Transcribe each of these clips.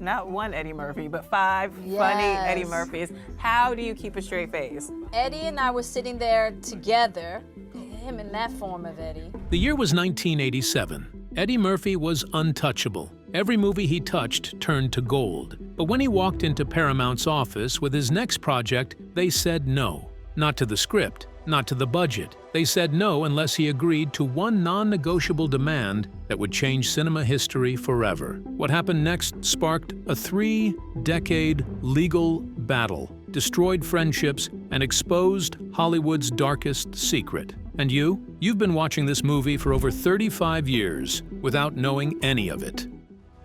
not one Eddie Murphy, but 5 funny Yes. Eddie Murphys. How do you keep a straight face? Eddie and I were sitting there together, him in that form of Eddie. The year was 1987. Eddie Murphy was untouchable. Every movie he touched turned to gold. But when he walked into Paramount's office with his next project, they said no. Not to the script, not to the budget. They said no unless he agreed to one non-negotiable demand that would change cinema history forever. What happened next sparked a 3-decade legal battle, destroyed friendships, and exposed Hollywood's darkest secret. And you've been watching this movie for over 35 years without knowing any of it.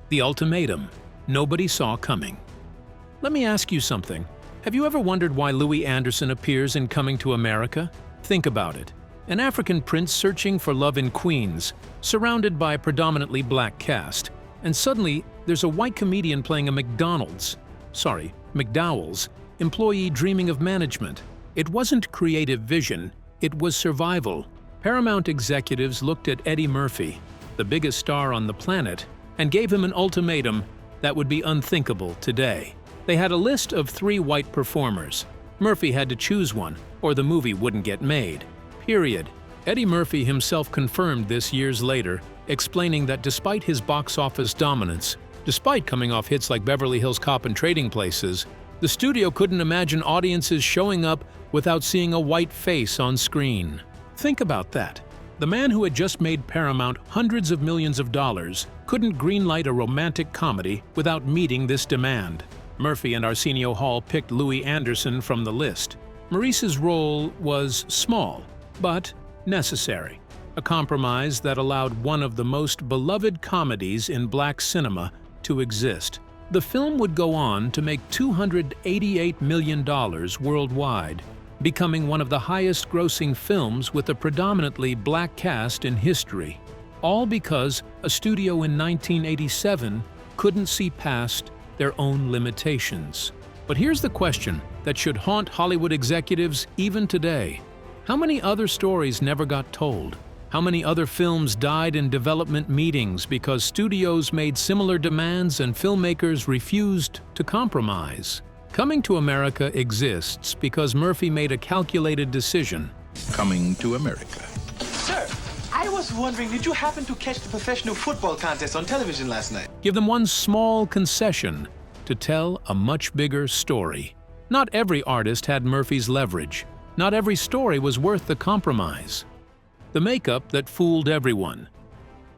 The ultimatum nobody saw coming. Let me ask you something. Have you ever wondered why Louie Anderson appears in Coming to America? Think about it. An African prince searching for love in Queens, surrounded by a predominantly black cast. And suddenly, there's a white comedian playing a McDowell's employee dreaming of management. It wasn't creative vision, it was survival. Paramount executives looked at Eddie Murphy, the biggest star on the planet, and gave him an ultimatum that would be unthinkable today. They had a list of 3 white performers. Murphy had to choose one, or the movie wouldn't get made. Period. Eddie Murphy himself confirmed this years later, explaining that despite his box office dominance, despite coming off hits like Beverly Hills Cop and Trading Places, the studio couldn't imagine audiences showing up without seeing a white face on screen. Think about that. The man who had just made Paramount hundreds of millions of dollars couldn't greenlight a romantic comedy without meeting this demand. Murphy and Arsenio Hall picked Louie Anderson from the list. Maurice's role was small, but necessary. A compromise that allowed one of the most beloved comedies in black cinema to exist. The film would go on to make $288 million worldwide, becoming one of the highest-grossing films with a predominantly black cast in history. All because a studio in 1987 couldn't see past their own limitations. But here's the question that should haunt Hollywood executives even today. How many other stories never got told? How many other films died in development meetings because studios made similar demands and filmmakers refused to compromise? Coming to America exists because Murphy made a calculated decision. Coming to America. Sir, I was wondering, did you happen to catch the professional football contest on television last night? Give them one small concession to tell a much bigger story. Not every artist had Murphy's leverage. Not every story was worth the compromise. The makeup that fooled everyone.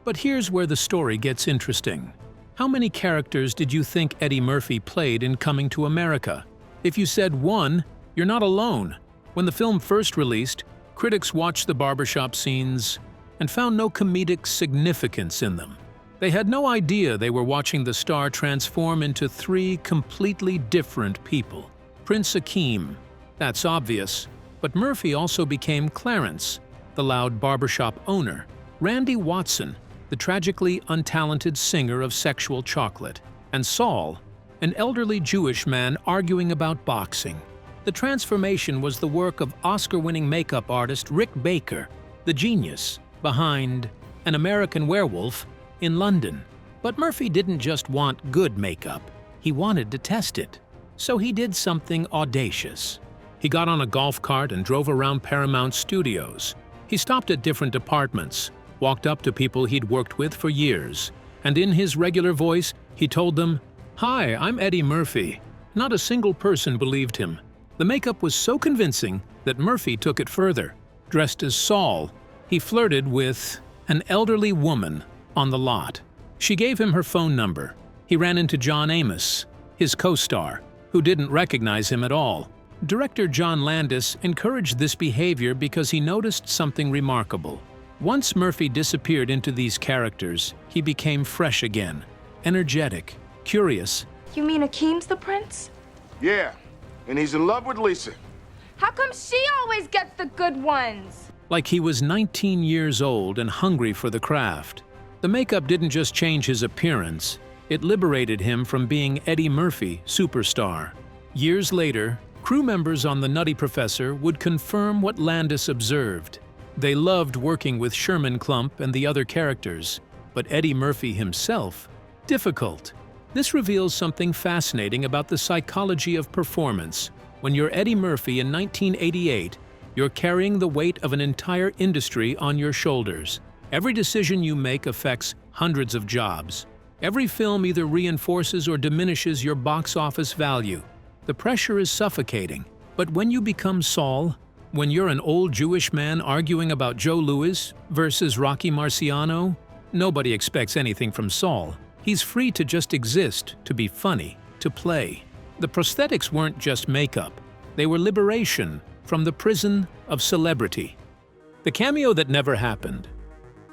But here's where the story gets interesting. How many characters did you think Eddie Murphy played in Coming to America? If you said 1, you're not alone. When the film first released, critics watched the barbershop scenes and found no comedic significance in them. They had no idea they were watching the star transform into 3 completely different people. Prince Akeem, that's obvious, but Murphy also became Clarence, the loud barbershop owner, Randy Watson, the tragically untalented singer of sexual chocolate, and Saul, an elderly Jewish man arguing about boxing. The transformation was the work of Oscar-winning makeup artist Rick Baker, the genius behind An American Werewolf in London. But Murphy didn't just want good makeup, he wanted to test it. So he did something audacious. He got on a golf cart and drove around Paramount Studios. He stopped at different departments, walked up to people he'd worked with for years, and in his regular voice, he told them, "Hi, I'm Eddie Murphy." Not a single person believed him. The makeup was so convincing that Murphy took it further. Dressed as Saul, he flirted with an elderly woman on the lot. She gave him her phone number. He ran into John Amos, his co-star, who didn't recognize him at all. Director John Landis encouraged this behavior because he noticed something remarkable. Once Murphy disappeared into these characters, he became fresh again, energetic, curious. You mean Akeem's the prince? Yeah, and he's in love with Lisa. How come she always gets the good ones? Like he was 19 years old and hungry for the craft. The makeup didn't just change his appearance, it liberated him from being Eddie Murphy, superstar. Years later, crew members on The Nutty Professor would confirm what Landis observed. They loved working with Sherman Klump and the other characters, but Eddie Murphy himself, difficult. This reveals something fascinating about the psychology of performance. When you're Eddie Murphy in 1988, you're carrying the weight of an entire industry on your shoulders. Every decision you make affects hundreds of jobs. Every film either reinforces or diminishes your box office value. The pressure is suffocating. But when you become Saul, when you're an old Jewish man arguing about Joe Louis versus Rocky Marciano, nobody expects anything from Saul. He's free to just exist, to be funny, to play. The prosthetics weren't just makeup. They were liberation from the prison of celebrity. The cameo that never happened.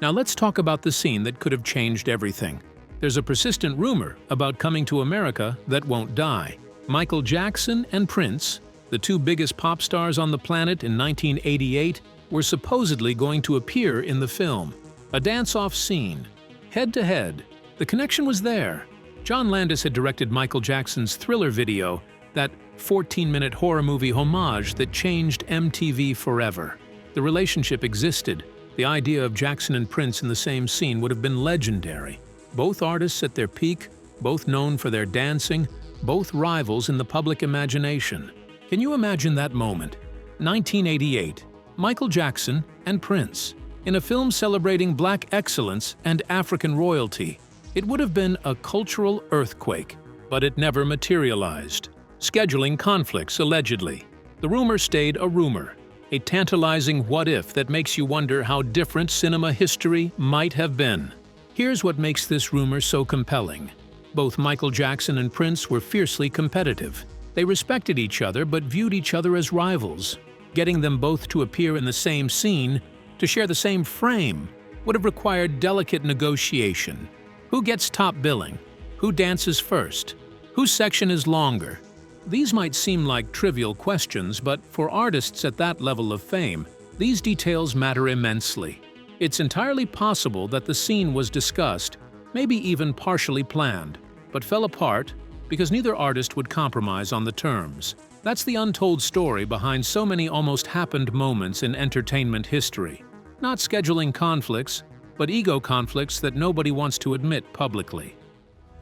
Now let's talk about the scene that could have changed everything. There's a persistent rumor about coming to America that won't die. Michael Jackson and Prince, the two biggest pop stars on the planet in 1988, were supposedly going to appear in the film. A dance-off scene, head-to-head. The connection was there. John Landis had directed Michael Jackson's Thriller video, that 14-minute horror movie homage that changed MTV forever. The relationship existed. The idea of Jackson and Prince in the same scene would have been legendary. Both artists at their peak, both known for their dancing, both rivals in the public imagination. Can you imagine that moment? 1988, Michael Jackson and Prince, in a film celebrating Black excellence and African royalty. It would have been a cultural earthquake, but it never materialized. Scheduling conflicts, allegedly. The rumor stayed a rumor, a tantalizing what-if that makes you wonder how different cinema history might have been. Here's what makes this rumor so compelling. Both Michael Jackson and Prince were fiercely competitive. They respected each other but viewed each other as rivals. Getting them both to appear in the same scene, to share the same frame, would have required delicate negotiation. Who gets top billing? Who dances first? Whose section is longer? These might seem like trivial questions, but for artists at that level of fame, these details matter immensely. It's entirely possible that the scene was discussed, maybe even partially planned, but fell apart because neither artist would compromise on the terms. That's the untold story behind so many almost happened moments in entertainment history. Not scheduling conflicts, but ego conflicts that nobody wants to admit publicly.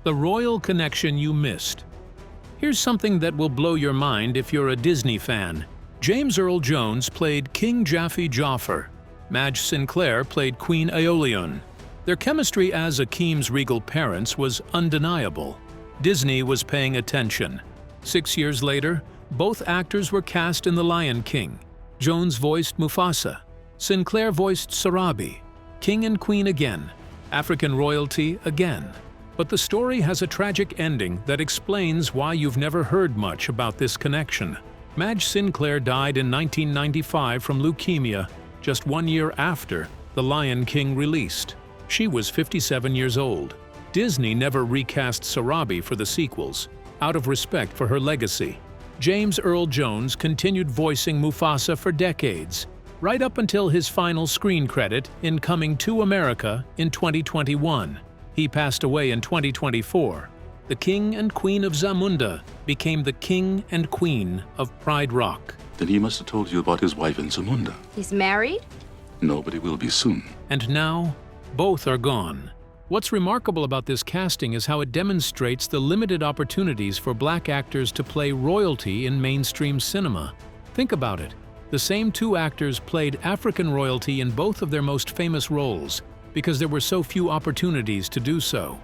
The royal connection you missed. Here's something that will blow your mind if you're a Disney fan. James Earl Jones played King Jaffe Joffer. Madge Sinclair played Queen Aeolian. Their chemistry as Akeem's regal parents was undeniable. Disney was paying attention. 6 years later, both actors were cast in The Lion King. Jones voiced Mufasa. Sinclair voiced Sarabi. King and Queen again. African royalty again. But the story has a tragic ending that explains why you've never heard much about this connection. Madge Sinclair died in 1995 from leukemia, just 1 year after The Lion King released. She was 57 years old. Disney never recast Sarabi for the sequels, out of respect for her legacy. James Earl Jones continued voicing Mufasa for decades, right up until his final screen credit in Coming to America in 2021. He passed away in 2024. The King and Queen of Zamunda became the King and Queen of Pride Rock. Then he must have told you about his wife in Zamunda. He's married? No, but he will be soon. And now, both are gone. What's remarkable about this casting is how it demonstrates the limited opportunities for Black actors to play royalty in mainstream cinema. Think about it. The same two actors played African royalty in both of their most famous roles, because there were so few opportunities to do so.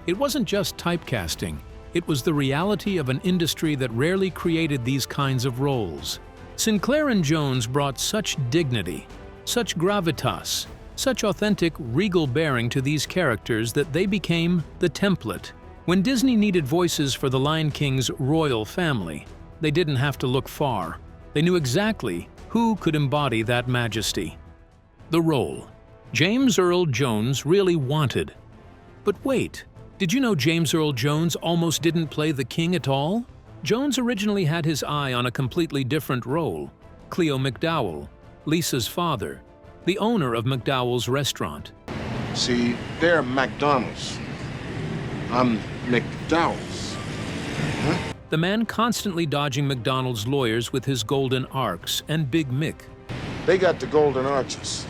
It wasn't just typecasting, it was the reality of an industry that rarely created these kinds of roles. Sinclair and Jones brought such dignity, such gravitas, such authentic, regal bearing to these characters that they became the template. When Disney needed voices for The Lion King's royal family, they didn't have to look far. They knew exactly who could embody that majesty. The role James Earl Jones really wanted. But wait, did you know James Earl Jones almost didn't play the king at all? Jones originally had his eye on a completely different role. Cleo McDowell, Lisa's father, the owner of McDowell's restaurant. See, they're McDonald's. I'm McDowell's. Huh? The man constantly dodging McDonald's lawyers with his golden arcs and Big Mick. They got the golden arches.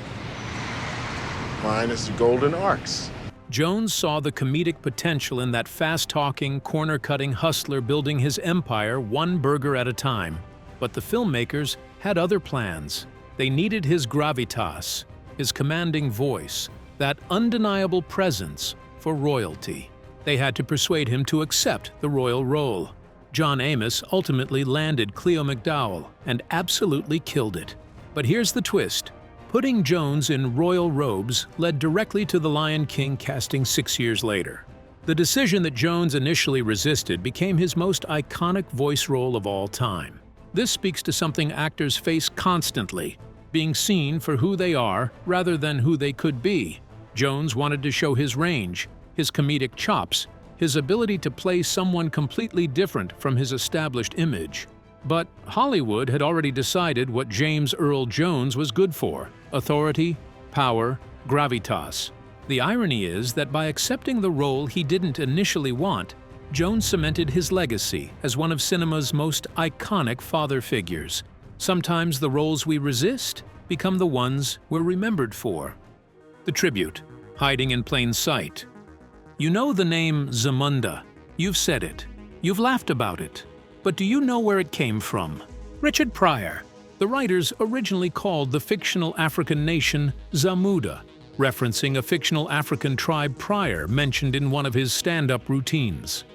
Mine is the golden arcs. Jones saw the comedic potential in that fast-talking, corner-cutting hustler building his empire one burger at a time. But the filmmakers had other plans. They needed his gravitas, his commanding voice, that undeniable presence for royalty. They had to persuade him to accept the royal role. John Amos ultimately landed Cleo McDowell and absolutely killed it. But here's the twist. Putting Jones in royal robes led directly to The Lion King casting 6 years later. The decision that Jones initially resisted became his most iconic voice role of all time. This speaks to something actors face constantly, being seen for who they are rather than who they could be. Jones wanted to show his range, his comedic chops, his ability to play someone completely different from his established image. But Hollywood had already decided what James Earl Jones was good for: authority, power, gravitas. The irony is that by accepting the role he didn't initially want, Jones cemented his legacy as one of cinema's most iconic father figures. Sometimes the roles we resist become the ones we're remembered for. The tribute, hiding in plain sight. You know the name Zamunda. You've said it. You've laughed about it. But do you know where it came from? Richard Pryor. The writers originally called the fictional African nation Zamuda, referencing a fictional African tribe Pryor mentioned in one of his stand-up routines.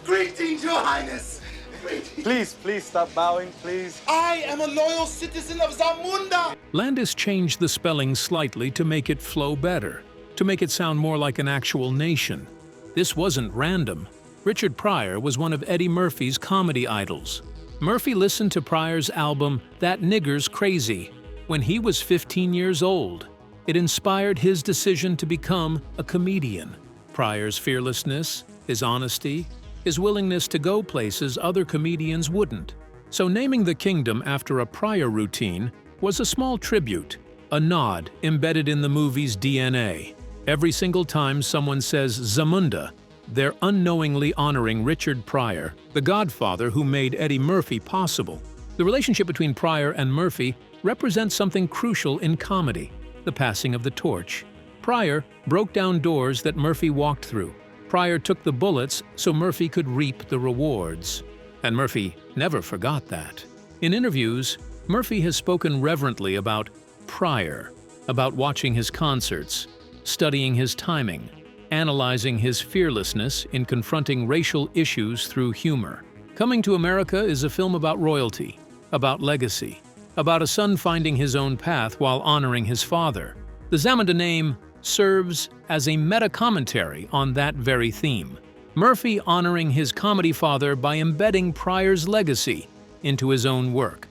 Greetings, Your Highness! Greetings. Please stop bowing, please. I am a loyal citizen of Zamunda! Landis changed the spelling slightly to make it flow better, to make it sound more like an actual nation. This wasn't random. Richard Pryor was one of Eddie Murphy's comedy idols. Murphy listened to Pryor's album That Nigger's Crazy when he was 15 years old. It inspired his decision to become a comedian. Pryor's fearlessness, his honesty, his willingness to go places other comedians wouldn't. So naming the kingdom after a Pryor routine was a small tribute, a nod embedded in the movie's DNA. Every single time someone says Zamunda, they're unknowingly honoring Richard Pryor, the godfather who made Eddie Murphy possible. The relationship between Pryor and Murphy represents something crucial in comedy: the passing of the torch. Pryor broke down doors that Murphy walked through. Pryor took the bullets so Murphy could reap the rewards. And Murphy never forgot that. In interviews, Murphy has spoken reverently about Pryor, about watching his concerts, studying his timing, analyzing his fearlessness in confronting racial issues through humor. Coming to America is a film about royalty, about legacy, about a son finding his own path while honoring his father. The Zamunda name serves as a meta-commentary on that very theme. Murphy honoring his comedy father by embedding Pryor's legacy into his own work.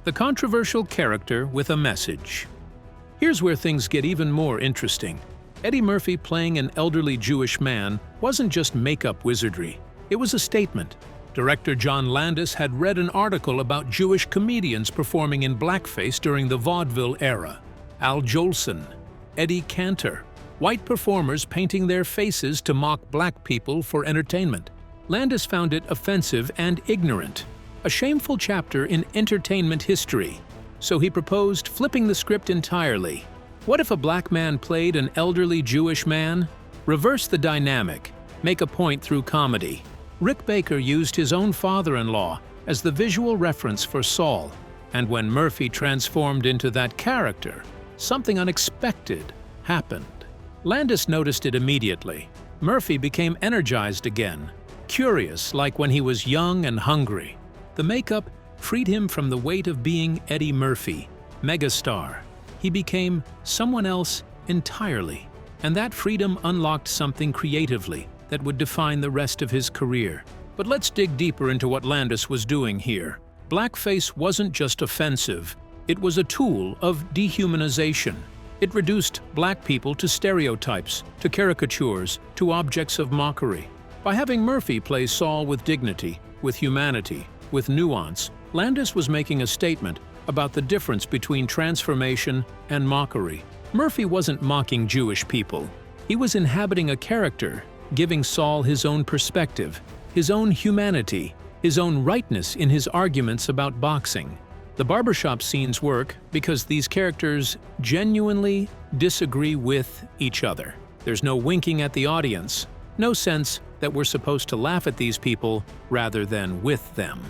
The controversial character with a message. Here's where things get even more interesting. Eddie Murphy playing an elderly Jewish man wasn't just makeup wizardry. It was a statement. Director John Landis had read an article about Jewish comedians performing in blackface during the vaudeville era. Al Jolson, Eddie Cantor, white performers painting their faces to mock black people for entertainment. Landis found it offensive and ignorant, a shameful chapter in entertainment history. So he proposed flipping the script entirely. What if a black man played an elderly Jewish man? Reverse the dynamic, make a point through comedy. Rick Baker used his own father-in-law as the visual reference for Saul, and when Murphy transformed into that character, something unexpected happened. Landis noticed it immediately. Murphy became energized again, curious like when he was young and hungry. The makeup freed him from the weight of being Eddie Murphy, megastar. He became someone else entirely, and that freedom unlocked something creatively that would define the rest of his career. But let's dig deeper into what Landis was doing here. Blackface wasn't just offensive, it was a tool of dehumanization. It reduced black people to stereotypes, to caricatures, to objects of mockery. By having Murphy play Saul with dignity, with humanity, with nuance, Landis was making a statement about the difference between transformation and mockery. Murphy wasn't mocking Jewish people. He was inhabiting a character, giving Saul his own perspective, his own humanity, his own rightness in his arguments about boxing. The barbershop scenes work because these characters genuinely disagree with each other. There's no winking at the audience, no sense that we're supposed to laugh at these people rather than with them.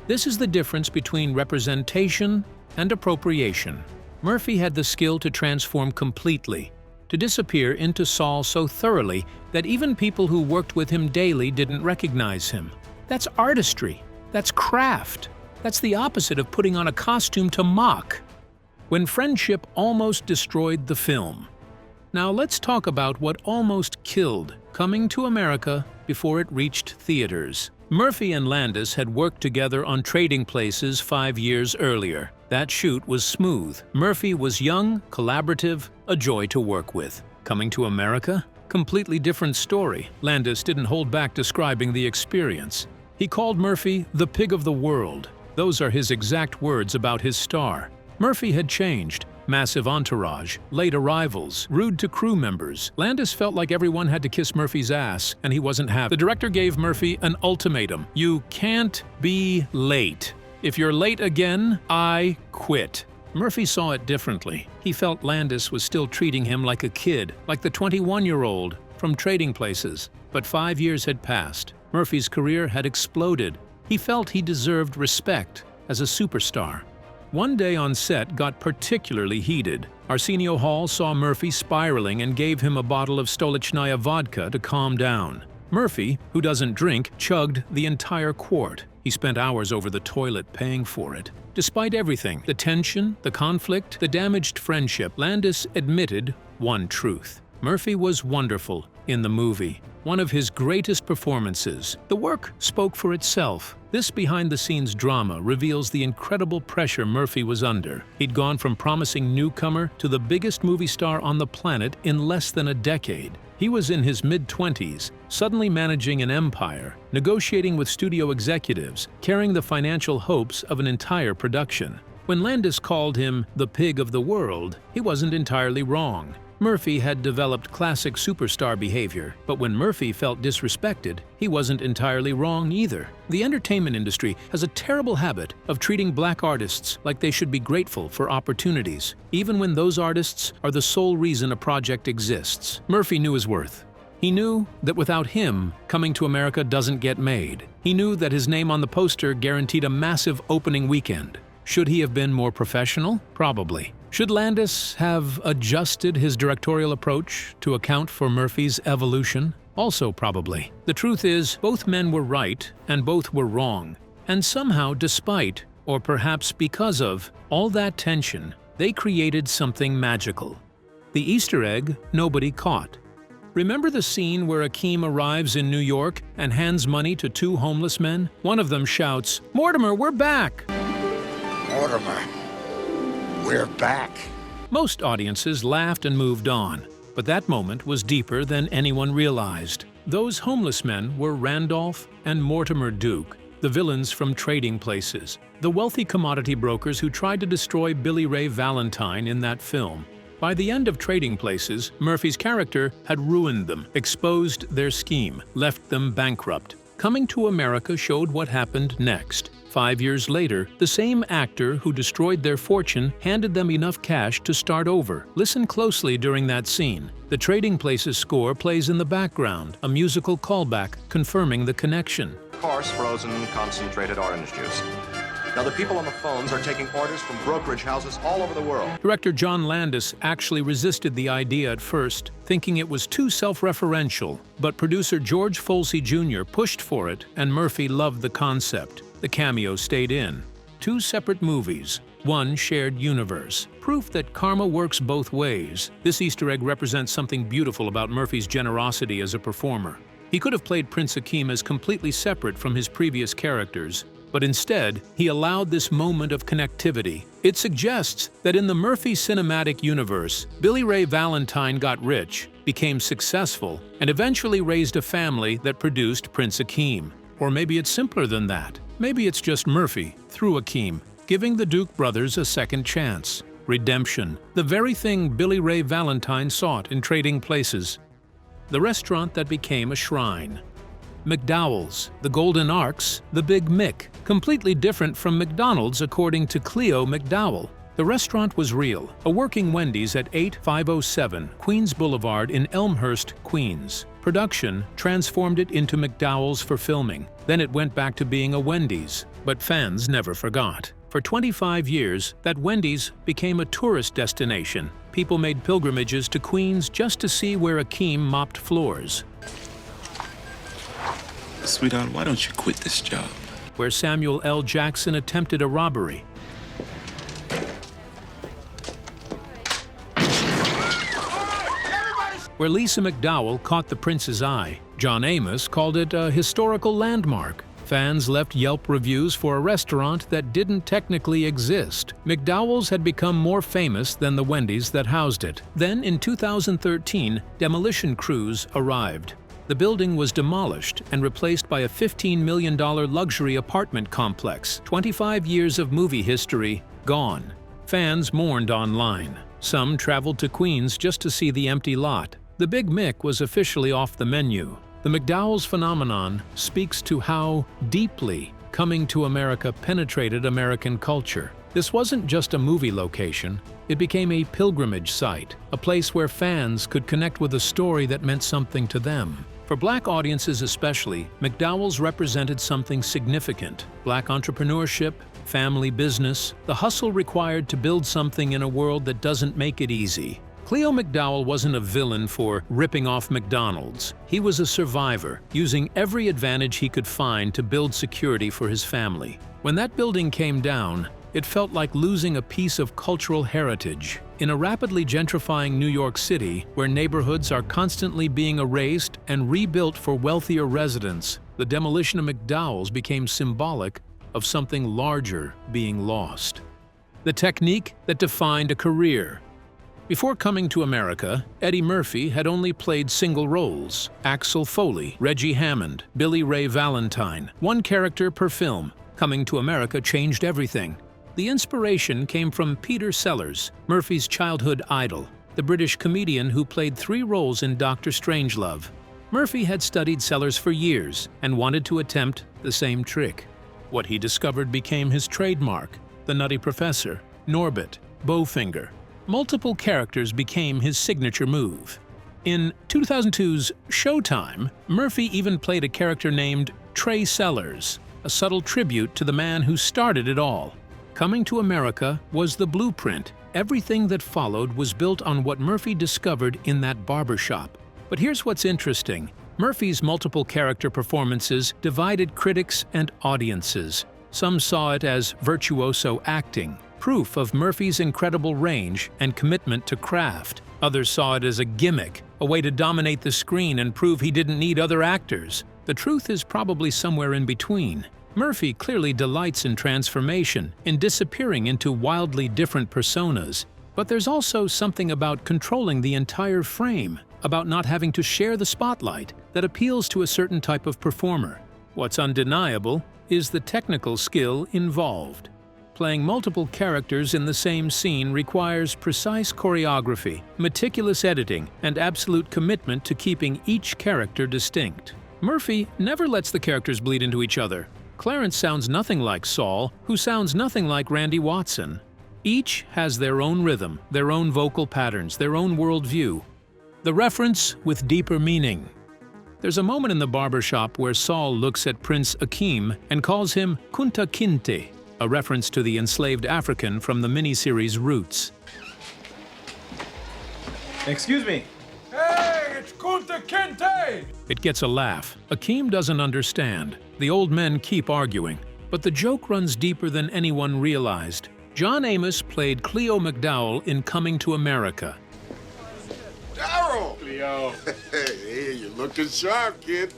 This is the difference between representation and appropriation. Murphy had the skill to transform completely, to disappear into Saul so thoroughly that even people who worked with him daily didn't recognize him. That's artistry. That's craft. That's the opposite of putting on a costume to mock. When friendship almost destroyed the film. Now let's talk about what almost killed Coming to America before it reached theaters. Murphy and Landis had worked together on Trading Places 5 years earlier. That shoot was smooth. Murphy was young, collaborative, a joy to work with. Coming to America? Completely different story. Landis didn't hold back describing the experience. He called Murphy the pig of the world. Those are his exact words about his star. Murphy had changed. Massive entourage, late arrivals, rude to crew members. Landis felt like everyone had to kiss Murphy's ass, and he wasn't happy. The director gave Murphy an ultimatum. You can't be late. If you're late again, I quit. Murphy saw it differently. He felt Landis was still treating him like a kid, like the 21-year-old from Trading Places. But 5 years had passed. Murphy's career had exploded. He felt he deserved respect as a superstar. One day on set got particularly heated. Arsenio Hall saw Murphy spiraling and gave him a bottle of Stolichnaya vodka to calm down. Murphy, who doesn't drink, chugged the entire quart. He spent hours over the toilet paying for it. Despite everything, the tension, the conflict, the damaged friendship, Landis admitted one truth. Murphy was wonderful in the movie. One of his greatest performances. The work spoke for itself. This behind-the-scenes drama reveals the incredible pressure Murphy was under. He'd gone from promising newcomer to the biggest movie star on the planet in less than a decade. He was in his mid-20s, suddenly managing an empire, negotiating with studio executives, carrying the financial hopes of an entire production. When Landis called him the pig of the world, he wasn't entirely wrong. Murphy had developed classic superstar behavior, but when Murphy felt disrespected, he wasn't entirely wrong either. The entertainment industry has a terrible habit of treating black artists like they should be grateful for opportunities, even when those artists are the sole reason a project exists. Murphy knew his worth. He knew that without him, Coming to America doesn't get made. He knew that his name on the poster guaranteed a massive opening weekend. Should he have been more professional? Probably. Should Landis have adjusted his directorial approach to account for Murphy's evolution? Also probably. The truth is, both men were right and both were wrong. And somehow, despite, or perhaps because of, all that tension, they created something magical. The Easter egg nobody caught. Remember the scene where Akeem arrives in New York and hands money to two homeless men? One of them shouts, "Mortimer, we're back!" Mortimer, we're back. Most audiences laughed and moved on, but that moment was deeper than anyone realized. Those homeless men were Randolph and Mortimer Duke, the villains from Trading Places, the wealthy commodity brokers who tried to destroy Billy Ray Valentine in that film. By the end of Trading Places, Murphy's character had ruined them, exposed their scheme, left them bankrupt. Coming to America showed what happened next. 5 years later, the same actor who destroyed their fortune handed them enough cash to start over. Listen closely during that scene. The Trading Places score plays in the background, a musical callback confirming the connection. Coarse, frozen, concentrated orange juice. Now the people on the phones are taking orders from brokerage houses all over the world. Director John Landis actually resisted the idea at first, thinking it was too self-referential, but producer George Folsey Jr. pushed for it, and Murphy loved the concept. The cameo stayed in. 2 separate movies, 1 shared universe. Proof that karma works both ways. This Easter egg represents something beautiful about Murphy's generosity as a performer. He could have played Prince Akeem as completely separate from his previous characters, but instead, he allowed this moment of connectivity. It suggests that in the Murphy cinematic universe, Billy Ray Valentine got rich, became successful, and eventually raised a family that produced Prince Akeem. Or maybe it's simpler than that. Maybe it's just Murphy, through Akeem, giving the Duke brothers a second chance. Redemption, the very thing Billy Ray Valentine sought in Trading Places. The restaurant that became a shrine. McDowell's, the Golden Arcs, the Big Mick, completely different from McDonald's according to Cleo McDowell. The restaurant was real, a working Wendy's at 8507 Queens Boulevard in Elmhurst, Queens. Production transformed it into McDowell's for filming. Then it went back to being a Wendy's. But fans never forgot. For 25 years, that Wendy's became a tourist destination. People made pilgrimages to Queens just to see where Akeem mopped floors. Sweetheart, why don't you quit this job? Where Samuel L. Jackson attempted a robbery. Where Lisa McDowell caught the prince's eye. John Amos called it a historical landmark. Fans left Yelp reviews for a restaurant that didn't technically exist. McDowell's had become more famous than the Wendy's that housed it. Then, in 2013, demolition crews arrived. The building was demolished and replaced by a $15 million luxury apartment complex. 25 years of movie history gone. Fans mourned online. Some traveled to Queens just to see the empty lot. The Big Mick was officially off the menu. The McDowell's phenomenon speaks to how deeply Coming to America penetrated American culture. This wasn't just a movie location, it became a pilgrimage site, a place where fans could connect with a story that meant something to them. For Black audiences especially, McDowell's represented something significant: Black entrepreneurship, family business, the hustle required to build something in a world that doesn't make it easy. Cleo McDowell wasn't a villain for ripping off McDonald's. He was a survivor, using every advantage he could find to build security for his family. When that building came down, it felt like losing a piece of cultural heritage. In a rapidly gentrifying New York City, where neighborhoods are constantly being erased and rebuilt for wealthier residents, the demolition of McDowell's became symbolic of something larger being lost. The technique that defined a career. Before coming to America, Eddie Murphy had only played single roles: Axel Foley, Reggie Hammond, Billy Ray Valentine, one character per film. Coming to America changed everything. The inspiration came from Peter Sellers, Murphy's childhood idol, the British comedian who played 3 roles in Dr. Strangelove. Murphy had studied Sellers for years and wanted to attempt the same trick. What he discovered became his trademark: the Nutty Professor, Norbit, Bowfinger. Multiple characters became his signature move. In 2002's Showtime, Murphy even played a character named Trey Sellers, a subtle tribute to the man who started it all. Coming to America was the blueprint. Everything that followed was built on what Murphy discovered in that barbershop. But here's what's interesting. Murphy's multiple character performances divided critics and audiences. Some saw it as virtuoso acting, proof of Murphy's incredible range and commitment to craft. Others saw it as a gimmick, a way to dominate the screen and prove he didn't need other actors. The truth is probably somewhere in between. Murphy clearly delights in transformation, in disappearing into wildly different personas. But there's also something about controlling the entire frame, about not having to share the spotlight, that appeals to a certain type of performer. What's undeniable is the technical skill involved. Playing multiple characters in the same scene requires precise choreography, meticulous editing, and absolute commitment to keeping each character distinct. Murphy never lets the characters bleed into each other. Clarence sounds nothing like Saul, who sounds nothing like Randy Watson. Each has their own rhythm, their own vocal patterns, their own worldview. The reference with deeper meaning. There's a moment in the barbershop where Saul looks at Prince Akeem and calls him Kunta Kinte, a reference to the enslaved African from the miniseries Roots. Excuse me. Hey, it's Kunta Kinte! It gets a laugh. Akeem doesn't understand. The old men keep arguing. But the joke runs deeper than anyone realized. John Amos played Cleo McDowell in Coming to America. Daryl! Cleo. Hey, you're looking sharp, kid.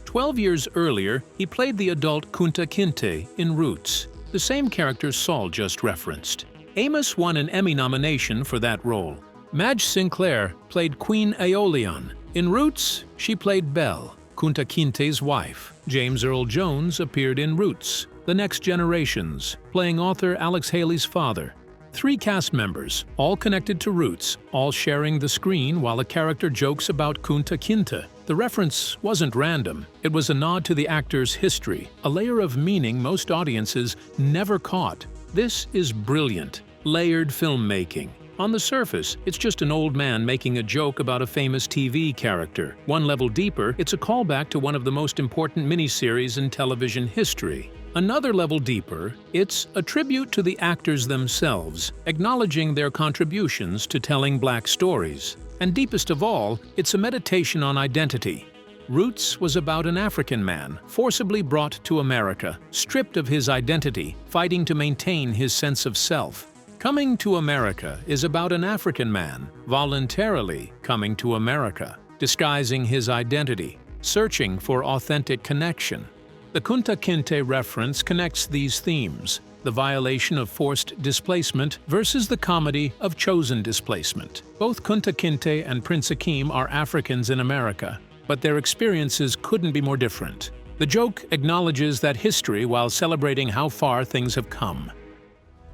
12 years earlier, he played the adult Kunta Kinte in Roots, the same character Saul just referenced. Amos won an Emmy nomination for that role. Madge Sinclair played Queen Aeolian. In Roots, she played Belle, Kunta Kinte's wife. James Earl Jones appeared in Roots, The Next Generations, playing author Alex Haley's father. 3 cast members, all connected to Roots, all sharing the screen while a character jokes about Kunta Kinte. The reference wasn't random. It was a nod to the actor's history, a layer of meaning most audiences never caught. This is brilliant. layered filmmaking. On the surface, it's just an old man making a joke about a famous TV character. One level deeper, it's a callback to one of the most important miniseries in television history. Another level deeper, it's a tribute to the actors themselves, acknowledging their contributions to telling Black stories. And deepest of all, it's a meditation on identity. Roots was about an African man, forcibly brought to America, stripped of his identity, fighting to maintain his sense of self. Coming to America is about an African man, voluntarily coming to America, disguising his identity, searching for authentic connection. The Kunta Kinte reference connects these themes, the violation of forced displacement versus the comedy of chosen displacement. Both Kunta Kinte and Prince Akeem are Africans in America, but their experiences couldn't be more different. The joke acknowledges that history while celebrating how far things have come.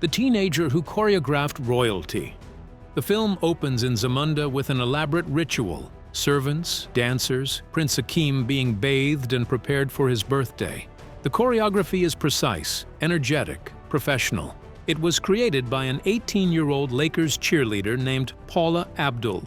The teenager who choreographed royalty. The film opens in Zamunda with an elaborate ritual. Servants, dancers, Prince Akeem being bathed and prepared for his birthday. The choreography is precise, energetic, professional. It was created by an 18-year-old Lakers cheerleader named Paula Abdul.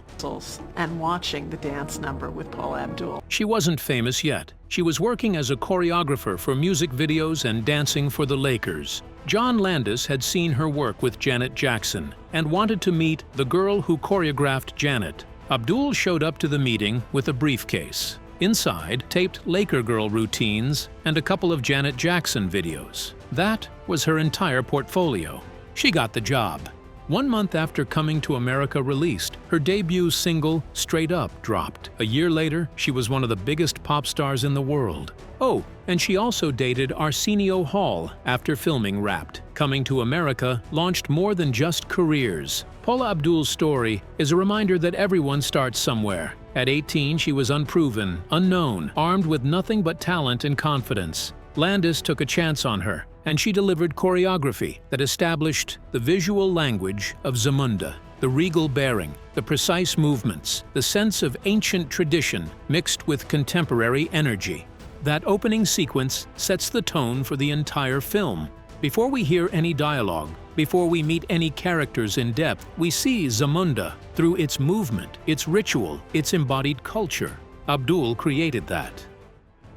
And watching the dance number with Paula Abdul. She wasn't famous yet. She was working as a choreographer for music videos and dancing for the Lakers. John Landis had seen her work with Janet Jackson and wanted to meet the girl who choreographed Janet. Abdul showed up to the meeting with a briefcase. Inside, taped Laker Girl routines and a couple of Janet Jackson videos. That was her entire portfolio. She got the job. 1 month after Coming to America released, her debut single, Straight Up, dropped. A year later, she was one of the biggest pop stars in the world. Oh, and she also dated Arsenio Hall after filming Wrapped. Coming to America launched more than just careers. Paula Abdul's story is a reminder that everyone starts somewhere. At 18, she was unproven, unknown, armed with nothing but talent and confidence. Landis took a chance on her, and she delivered choreography that established the visual language of Zamunda, the regal bearing, the precise movements, the sense of ancient tradition mixed with contemporary energy. That opening sequence sets the tone for the entire film. Before we hear any dialogue, before we meet any characters in depth, we see Zamunda through its movement, its ritual, its embodied culture. Abdul created that.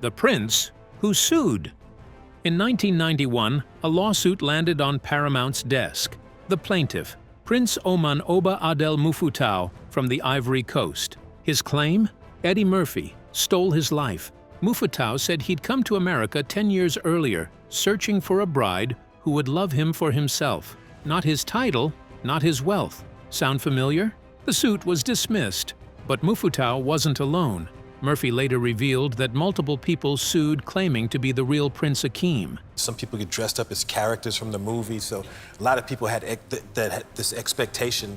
The prince who sued. In 1991, a lawsuit landed on Paramount's desk. The plaintiff, Prince Oman Oba Adel Mufutau from the Ivory Coast. His claim? Eddie Murphy stole his life. Mufutau said he'd come to America 10 years earlier, searching for a bride who would love him for himself. Not his title, not his wealth. Sound familiar? The suit was dismissed, but Mufutau wasn't alone. Murphy later revealed that multiple people sued claiming to be the real Prince Akeem. Some people get dressed up as characters from the movie, so a lot of people had this expectation,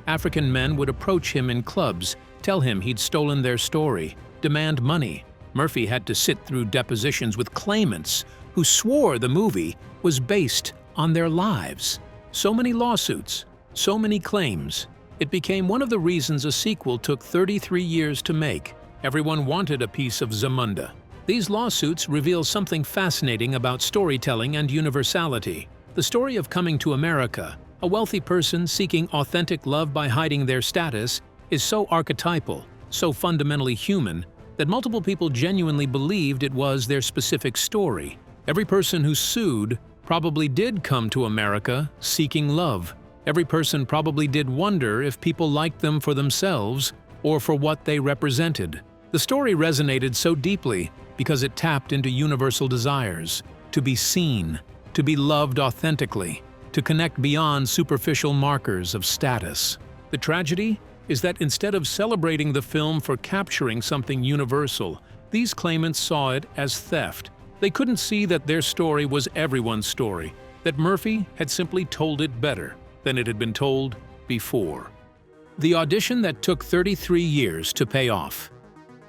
African men would approach him in clubs, tell him he'd stolen their story, demand money. Murphy had to sit through depositions with claimants who swore the movie was based on their lives. So many lawsuits, so many claims. It became one of the reasons a sequel took 33 years to make. Everyone wanted a piece of Zamunda. These lawsuits reveal something fascinating about storytelling and universality. The story of Coming to America, a wealthy person seeking authentic love by hiding their status, is so archetypal, so fundamentally human, that multiple people genuinely believed it was their specific story. Every person who sued probably did come to America seeking love. Every person probably did wonder if people liked them for themselves or for what they represented. The story resonated so deeply because it tapped into universal desires, to be seen, to be loved authentically, to connect beyond superficial markers of status. The tragedy is that instead of celebrating the film for capturing something universal, these claimants saw it as theft. They couldn't see that their story was everyone's story, that Murphy had simply told it better than it had been told before. The audition that took 33 years to pay off.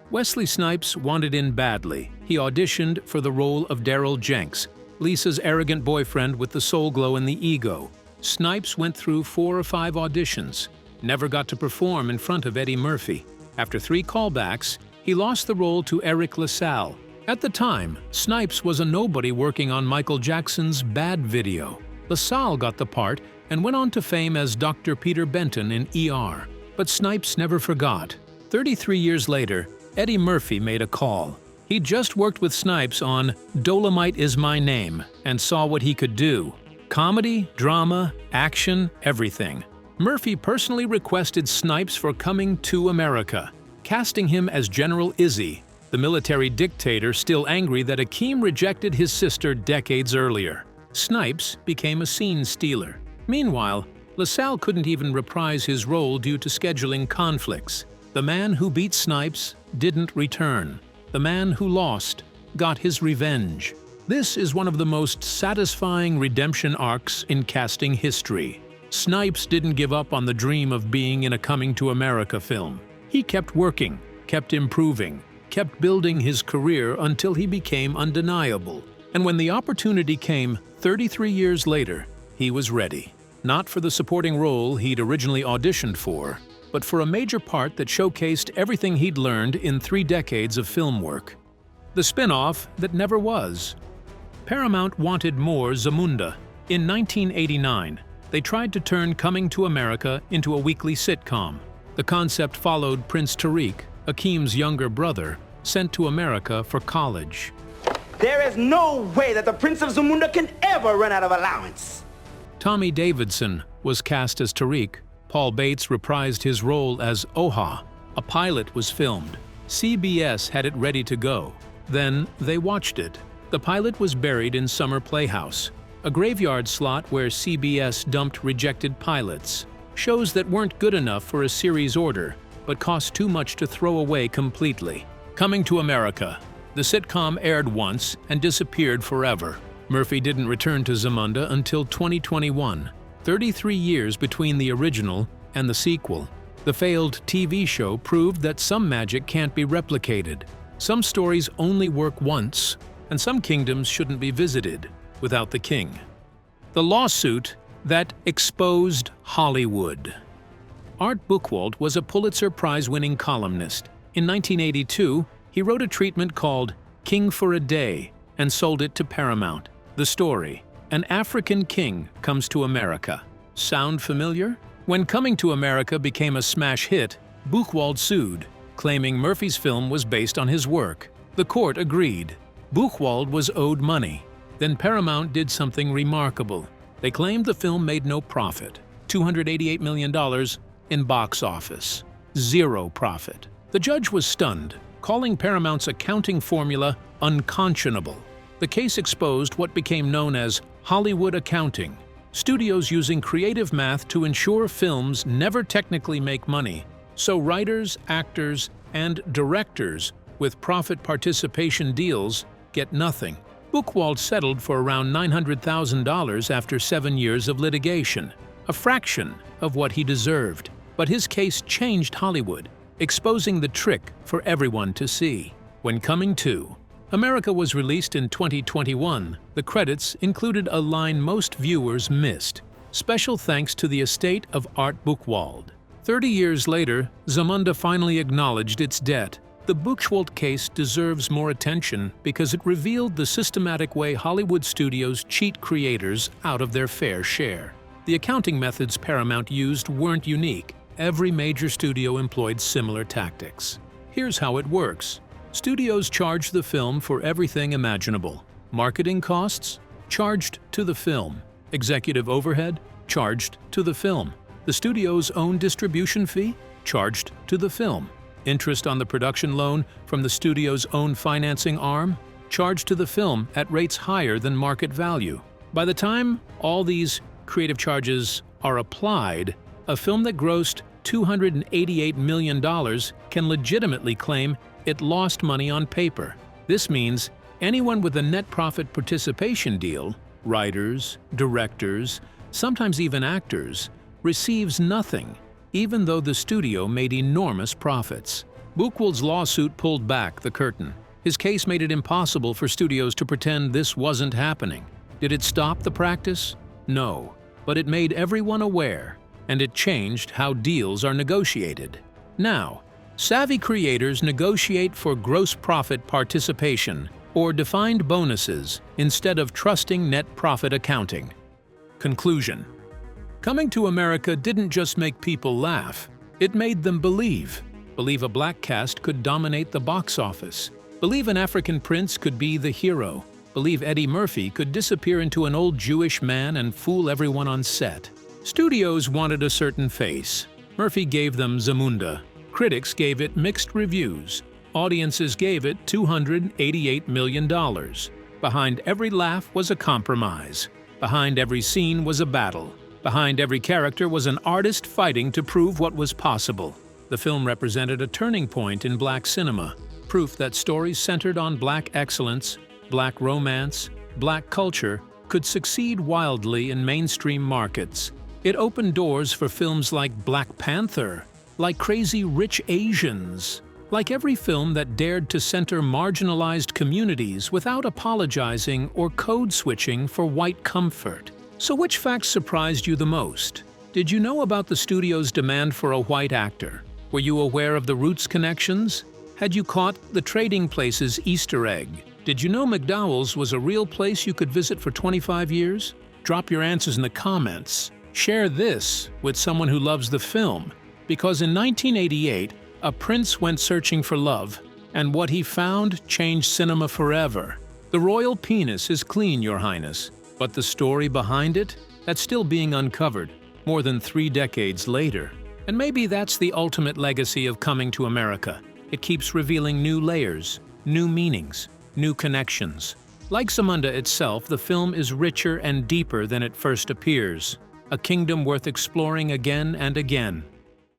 Wesley Snipes wanted in badly. He auditioned for the role of Daryl Jenks, Lisa's arrogant boyfriend with the soul glow and the ego. Snipes went through 4 or 5 auditions, never got to perform in front of Eddie Murphy. After 3 callbacks, he lost the role to Eric LaSalle. At the time, Snipes was a nobody working on Michael Jackson's Bad video. LaSalle got the part and went on to fame as Dr. Peter Benton in ER. But Snipes never forgot. 33 years later, Eddie Murphy made a call. He'd just worked with Snipes on Dolomite Is My Name and saw what he could do. Comedy, drama, action, everything. Murphy personally requested Snipes for coming to America, casting him as General Izzy, the military dictator still angry that Akeem rejected his sister decades earlier. Snipes became a scene stealer. Meanwhile, LaSalle couldn't even reprise his role due to scheduling conflicts. The man who beat Snipes didn't return. The man who lost got his revenge. This is one of the most satisfying redemption arcs in casting history. Snipes didn't give up on the dream of being in a Coming to America film. He kept working, kept improving, kept building his career until he became undeniable. And when the opportunity came 33 years later, he was ready. Not for the supporting role he'd originally auditioned for, but for a major part that showcased everything he'd learned in 3 decades of film work. The spin-off that never was. Paramount wanted more Zamunda. In 1989, they tried to turn Coming to America into a weekly sitcom. The concept followed Prince Tariq, Akeem's younger brother, sent to America for college. There is no way that the Prince of Zamunda can ever run out of allowance. Tommy Davidson was cast as Tariq. Paul Bates reprised his role as Oha. A pilot was filmed. CBS had it ready to go. Then they watched it. The pilot was buried in Summer Playhouse, a graveyard slot where CBS dumped rejected pilots. Shows that weren't good enough for a series order, but cost too much to throw away completely. Coming to America. The sitcom aired once and disappeared forever. Murphy didn't return to Zamunda until 2021, 33 years between the original and the sequel. The failed TV show proved that some magic can't be replicated. Some stories only work once, and some kingdoms shouldn't be visited without the king. The lawsuit that exposed Hollywood. Art Buchwald was a Pulitzer Prize-winning columnist. In 1982, he wrote a treatment called King for a Day and sold it to Paramount. The story: an African king comes to America. Sound familiar? When Coming to America became a smash hit, Buchwald sued, claiming Murphy's film was based on his work. The court agreed. Buchwald was owed money. Then Paramount did something remarkable. They claimed the film made no profit. $288 million in box office. Zero profit. The judge was stunned, calling Paramount's accounting formula unconscionable. The case exposed what became known as Hollywood accounting, studios using creative math to ensure films never technically make money, so writers, actors, and directors with profit participation deals get nothing. Buchwald settled for around $900,000 after 7 years of litigation, a fraction of what he deserved. But his case changed Hollywood, exposing the trick for everyone to see. When Coming to America was released in 2021, the credits included a line most viewers missed: special thanks to the estate of Art Buchwald. 30 years later, Zamunda finally acknowledged its debt. The Buchwald case deserves more attention because it revealed the systematic way Hollywood studios cheat creators out of their fair share. The accounting methods Paramount used weren't unique. Every major studio employed similar tactics. Here's how it works. Studios charge the film for everything imaginable. Marketing costs? Charged to the film. Executive overhead? Charged to the film. The studio's own distribution fee? Charged to the film. Interest on the production loan from the studio's own financing arm? Charged to the film at rates higher than market value. By the time all these creative charges are applied, a film that grossed $288 million can legitimately claim it lost money on paper. This means anyone with a net profit participation deal, writers, directors, sometimes even actors, receives nothing, even though the studio made enormous profits. Buchwald's lawsuit pulled back the curtain. His case made it impossible for studios to pretend this wasn't happening. Did it stop the practice? No, but it made everyone aware, and it changed how deals are negotiated. Now, savvy creators negotiate for gross profit participation or defined bonuses instead of trusting net profit accounting. Conclusion. Coming to America didn't just make people laugh, it made them believe. Believe a black cast could dominate the box office. Believe an African prince could be the hero. Believe Eddie Murphy could disappear into an old Jewish man and fool everyone on set. Studios wanted a certain face. Murphy gave them Zamunda. Critics gave it mixed reviews. Audiences gave it $288 million. Behind every laugh was a compromise. Behind every scene was a battle. Behind every character was an artist fighting to prove what was possible. The film represented a turning point in black cinema, proof that stories centered on black excellence, black romance, black culture could succeed wildly in mainstream markets. It opened doors for films like Black Panther, like Crazy Rich Asians, like every film that dared to center marginalized communities without apologizing or code-switching for white comfort. So which facts surprised you the most? Did you know about the studio's demand for a white actor? Were you aware of the Roots connections? Had you caught the Trading Places Easter egg? Did you know McDowell's was a real place you could visit for 25 years? Drop your answers in the comments. Share this with someone who loves the film, because in 1988, a prince went searching for love, and what he found changed cinema forever. The royal penis is clean, Your Highness, but the story behind it? That's still being uncovered, more than 3 decades later. And maybe that's the ultimate legacy of coming to America. It keeps revealing new layers, new meanings, new connections. Like Zamunda itself, the film is richer and deeper than it first appears. A kingdom worth exploring again and again.